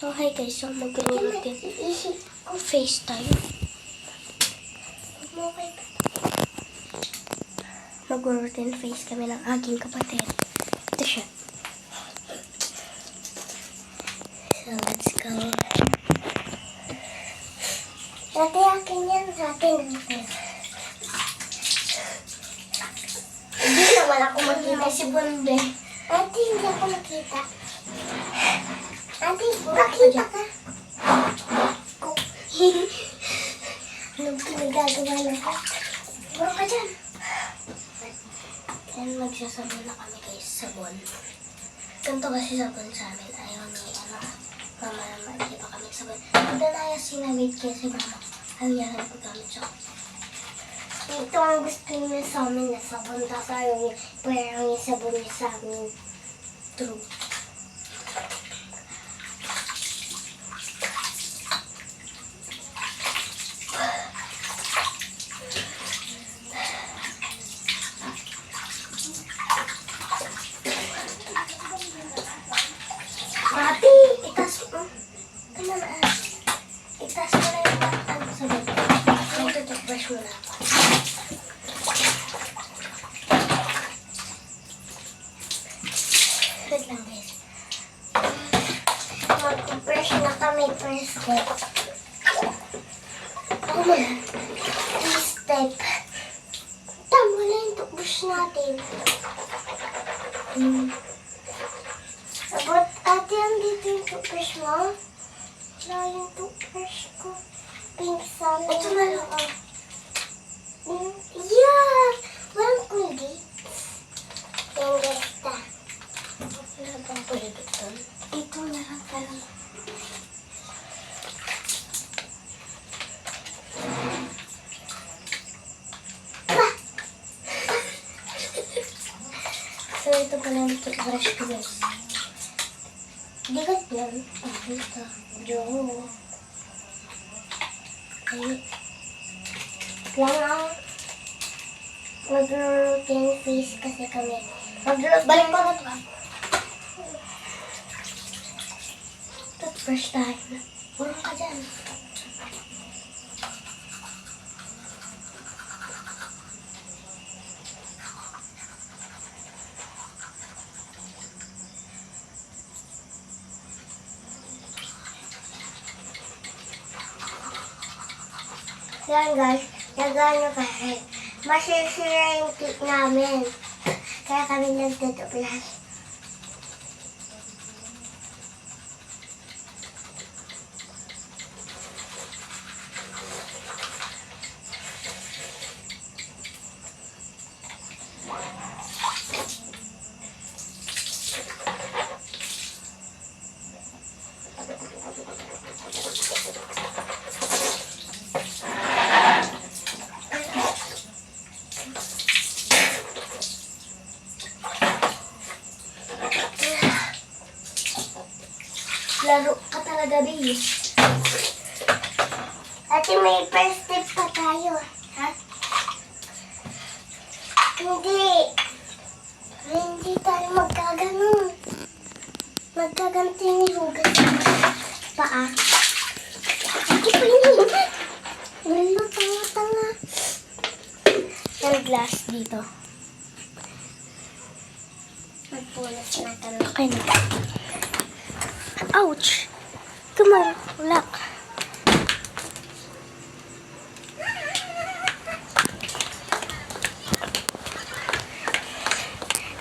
So, hi guys. So, mag-routine face tayo. Mag-routine face kami ng aking kapatid. Ito siya. So, let's go. Dati akin yan, akin. Hindi naman ako makita si Bonde. Ate, hindi ako nakita. Ate, nakita ka. Ano ba nagagawa na ko? Puro ka dyan. And magsasabon na kami guys, sabon. Ganito kasi sabon sa amin. Ayaw ni mama naman, hindi pa kami sabon. Ito na yung sinabit kasi mama. Ayaw niya lang paggamit siya. Ito ang gusto niya sa amin na sabon. Tapos ayaw niya, parang yung sabon niya sa amin. True. Ate, itas mo. Ano na? Itas mo na yung sabon. Magtutupbrush mo na ako. Wait lang guys. Mag-brush na kami first step. Ako muna. First step. Tama na yung toothbrush natin. Abot, ate, andito yung toothbrush mo? Wala yung toothbrush ko. Pink sana. Ito na lang. Yeah! Walang Colgate. Yung gasta. Wala bang pwede doon? Ito na lang pala. So, ito pala yung toothbrush ko guys. Digat yan. Ito. Joe. Ay. Lang ang mag-routine face kasi kami. Balik ko na ito. Toothbrush tayo. Urong ka dyan. Yan guys, nagano kasi masisira yung cake namin. Kaya kami nagtutuplas. Laro ka talaga, baby. Ate, may first step pa tayo. Ha? Hindi tayo magkaganon. Magkaganto yung hugas ng paa. Ate, wala, tanga-tanga. Yung glass dito. Magpunas natin. Okay na. Ouch! Come on, ulak.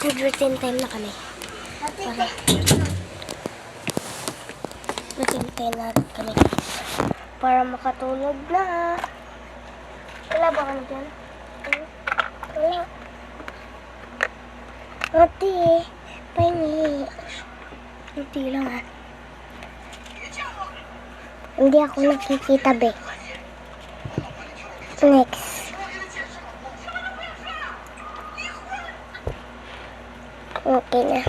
Nag-routine time na kami. Ate, Routine time na kami. Para makatulog na. Wala ba kami dyan? wala. Ate, pahingi. Hindi lang ah. Hindi ako nakikita, be. Next. Okay na.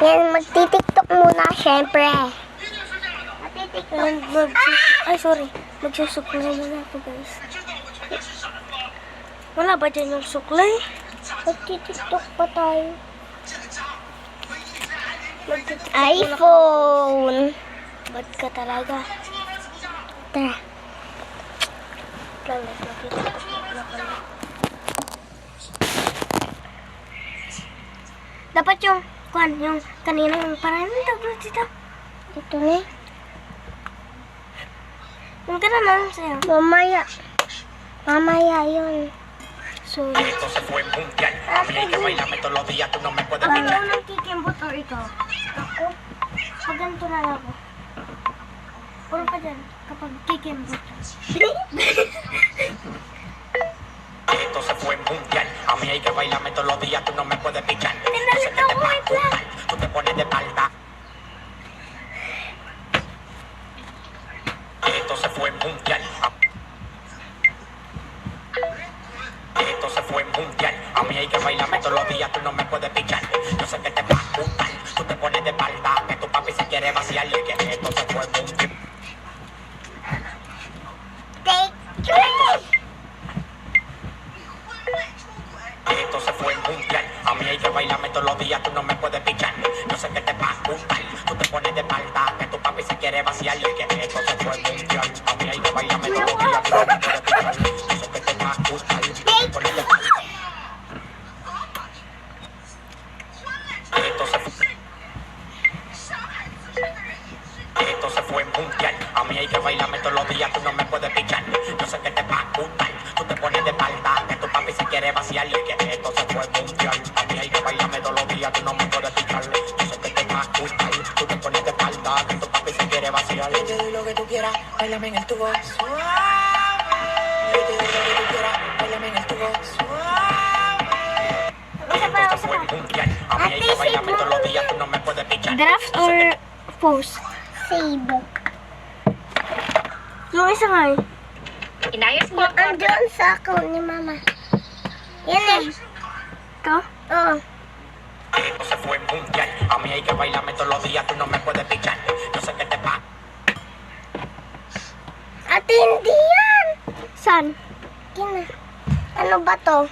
Yan, magtitiktok muna, syempre. Magtitiktok. Ay, sorry. Magsusuklay muna ako, guys. Wala ba dyan yung suklay? Magtitiktok pa tayo. iPhone. Ba't ka talaga? Tara. Lang, nakita ko na pala. Dapat yung kanina yung parang tawag dito. Ito na. Yung gano'n lang sa'yo. Mamaya. Mamaya yun. So, Esto se fue mundial. A mí hay que bailarme todos los días, tú no me puedes ano quitar. nang kikimbot or ikaw? Ako? Pag ganito na lang ako. Puro ka dyan kapag kikimbot. Esto se fue mundial. A mí hay que bailarme todos los días, tú no me puedes pichar. Yo sé que te va a gustar. Tú te pones de espalda. Esto se fue mundial. Esto se fue mundial. A mí hay que bailarme todos los días, tú no me puedes pichar. Yo sé que te va a gustar. Tú te pones de espalda. Que tu papi se quiere vaciar. Que esto se fue mundial. Esto se fue mundial. A mí hay que bailarme todos los días, tú no me puedes pichar. Yo sé que te va a gustar. Tú te pones de espalda. Que tu papi se quiere vaciar. Que esto se fue mundial. A mí hay que bailarme todos los días, tú no me puedes pichar. Yo sé que te va a gustar. Tú te pones de espalda. Esto se fue mundial. A mí hay que bailarme todos los días, tú no me puedes pichar. Yo sé que te va a gustar. Tú te pones de espalda. Que tu papi se quiere vaciar. Que esto se fue mundial. A mí hay que bailarme todos los días, tú no me puedes pichar. Yo sé que te va a gustar. Tú te pones de espalda. Que tu papi se quiere vaciar. Yo te doy lo que tú quieras, bailame en el tubo. Yo te doy lo que tú quieras, bailame en el tubo. Esto se fue mundial. A mí hay que bailarme todos los días, tú no me puedes pichar. Draft or post? Save. Yung isa nga eh. Inayos mo ang Andun sa account ni Mama. Yan eh. Ito? Oo. Esto se fue mundial. A mí hay que bailarme todos los días, tú no me puedes pichar. Yo sé que te va. Ate, hindi yan. Saan? Kina. Ano ba to?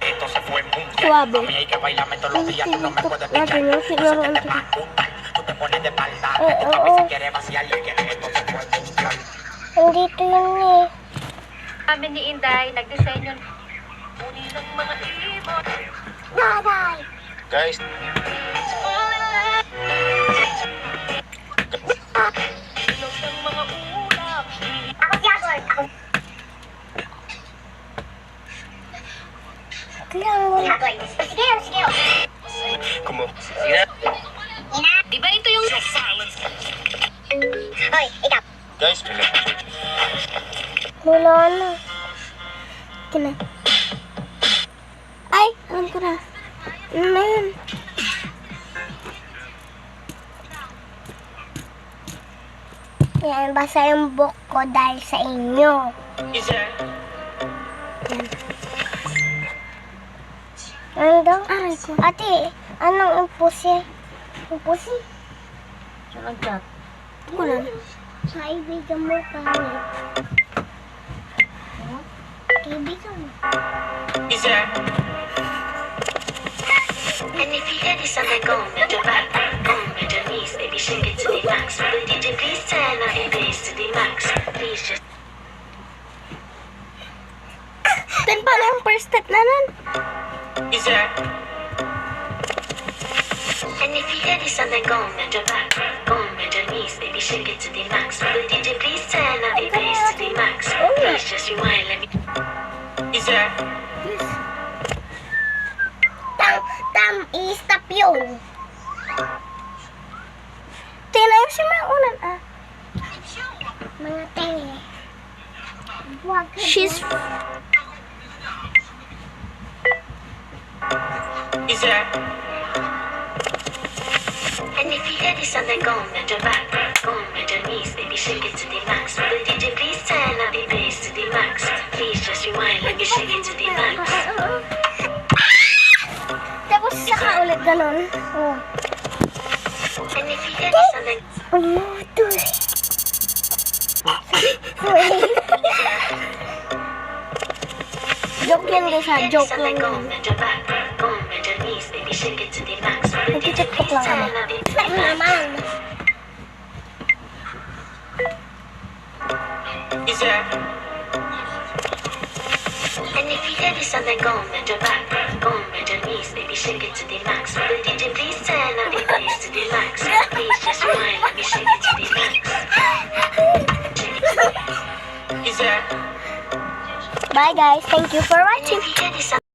Esto se fue mundial. Suave. A mí hay que bailarme todos los días, tú no me puedes pichar. Natin yung Yo sé siguro que te ano. va a gustar. Tú te pones de espalda. Que tu papi se quiere vaciar. Que esto se fue mundial. Nandito yun eh. namin ni Inday, nagdisenyo. Daday. Guys, Ako si Agor. Ako. Kaya mo. Agor. Sige, sige. como. Ina. Di ba ito yung... Hoy, ikaw. Guys, Wala na. Kina. Ay, alam ko na. Ano na yun? Yan, basa yung book ko dahil sa inyo. Ano daw? Aray ko. Ate, anong impusi? Impusi? Ko na. Kaibigan mo kami. Kaibigan mo. And if you hear this on the go, with your back, go with your knees, baby, shake it to the max. Will the DJ please turn up the bass to the max? Please just. Then paano yung first step na nun? And if you hear this on the go, with your back, go with your knees, baby, shake it to the max. Will the DJ please turn up the bass to the max? Please just rewind, let me. I-stop yun. Tingnan si mga unan ah. Mga tenge. Huwag ka She's... And if you hear this on the go, with your back, go with your knees, baby, shake it to the max. Will the DJ please turn up the bass to the max? Please just rewind, let me shake it to the max. Tapos saka ulit ganun. Oh. And if you hear this on the Joke yan guys ha, joke Go lang. with your back, go with your knees, baby, shake it to the max. Will the DJ Nagtitik ko Joke lang kami. Ay, naman. Easy. And if you hear this song, then go and bend your back, go and bend your knees, baby, shake it to the max. Will the DJ please turn up the bass to the max? Please just rewind, let me shake it to the max. Easy. Bye guys. Thank you for And watching. if you hear this song.